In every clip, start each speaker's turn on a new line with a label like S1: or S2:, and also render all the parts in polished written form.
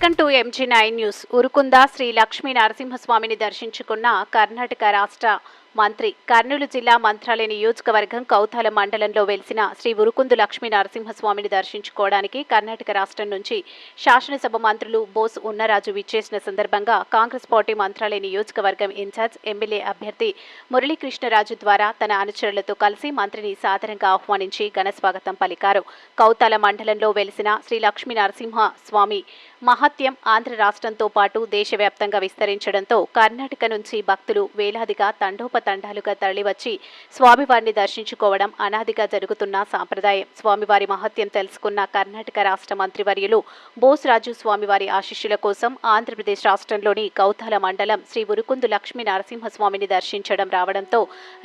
S1: Welcome to MG9 news. Urukunda Sri Lakshmi నరసింహస్వామిని దర్శించుకున్న కర్ణాటక రాష్ట్ర మంత్రి. కర్నూలు జిల్లా మంత్రాలయ నియోజకవర్గం కౌతాల మండలంలో వెలిసిన శ్రీ ఉరుకుందు లక్ష్మీ నరసింహస్వామిని దర్శించుకోవడానికి కర్ణాటక రాష్ట్రం నుంచి శాసనసభ మంత్రులు బోస్ ఉన్నరాజు విచ్చేసిన సందర్భంగా కాంగ్రెస్ పార్టీ మంత్రాలయ నియోజకవర్గం ఇన్ఛార్జ్ ఎమ్మెల్యే అభ్యర్థి మురళీకృష్ణరాజు ద్వారా తన అనుచరులతో కలిసి మంత్రిని సాదరంగా ఆహ్వానించి ఘనస్వాగతం పలికారు. కౌతాల మండలంలో వెలిసిన శ్రీ లక్ష్మీ నరసింహ స్వామి మహత్యం ఆంధ్ర రాష్ట్రంతో పాటు దేశవ్యాప్తంగా విస్తరించడంతో కర్ణాటక నుంచి భక్తులు వేలాదిగా తండోపతండాలుగా తరలివచ్చి స్వామివారిని దర్శించుకోవడం అనాదిగా జరుగుతున్న సాంప్రదాయం. స్వామివారి మహత్యం తెలుసుకున్న కర్ణాటక రాష్ట్ర మంత్రివర్యులు బోస్ రాజు స్వామివారి ఆశీస్సుల కోసం ఆంధ్రప్రదేశ్ రాష్ట్రంలోని కౌతాల మండలం శ్రీ ఉరుకుందు లక్ష్మీ నరసింహస్వామిని దర్శించడం రావడంతో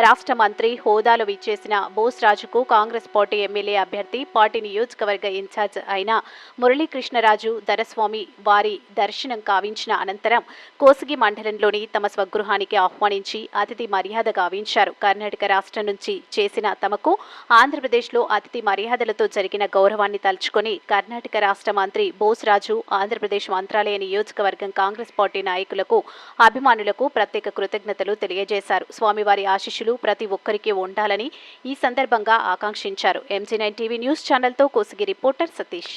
S1: రాష్ట్ర మంత్రి హోదాలో విచ్చేసిన బోస్ రాజుకు కాంగ్రెస్ పార్టీ ఎమ్మెల్యే అభ్యర్థి పార్టీ నియోజకవర్గ ఇన్ఛార్జ్ అయిన మురళీకృష్ణరాజు దరస్వామి వారి దర్శనం కావించిన అనంతరం కోసిగి మండలంలోని తమ స్వగృహానికి ఆహ్వానించి అతిథి మర్యాద గావించారు. కర్ణాటక రాష్ట్రం నుంచి చేసిన తమకు ఆంధ్రప్రదేశ్లో అతిథి మర్యాదలతో జరిగిన గౌరవాన్ని తలుచుకొని కర్ణాటక రాష్ట్ర మంత్రి బోస్ రాజు ఆంధ్రప్రదేశ్ మంత్రాలయ నియోజకవర్గం కాంగ్రెస్ పార్టీ నాయకులకు అభిమానులకు ప్రత్యేక కృతజ్ఞతలు తెలియజేశారు. స్వామివారి ఆశీస్సులు ప్రతి ఒక్కరికి ఉండాలని ఈ సందర్భంగా ఆకాంక్షించారు. MG9 టీవీ న్యూస్ ఛానల్తో కోసిగి రిపోర్టర్ సతీష్.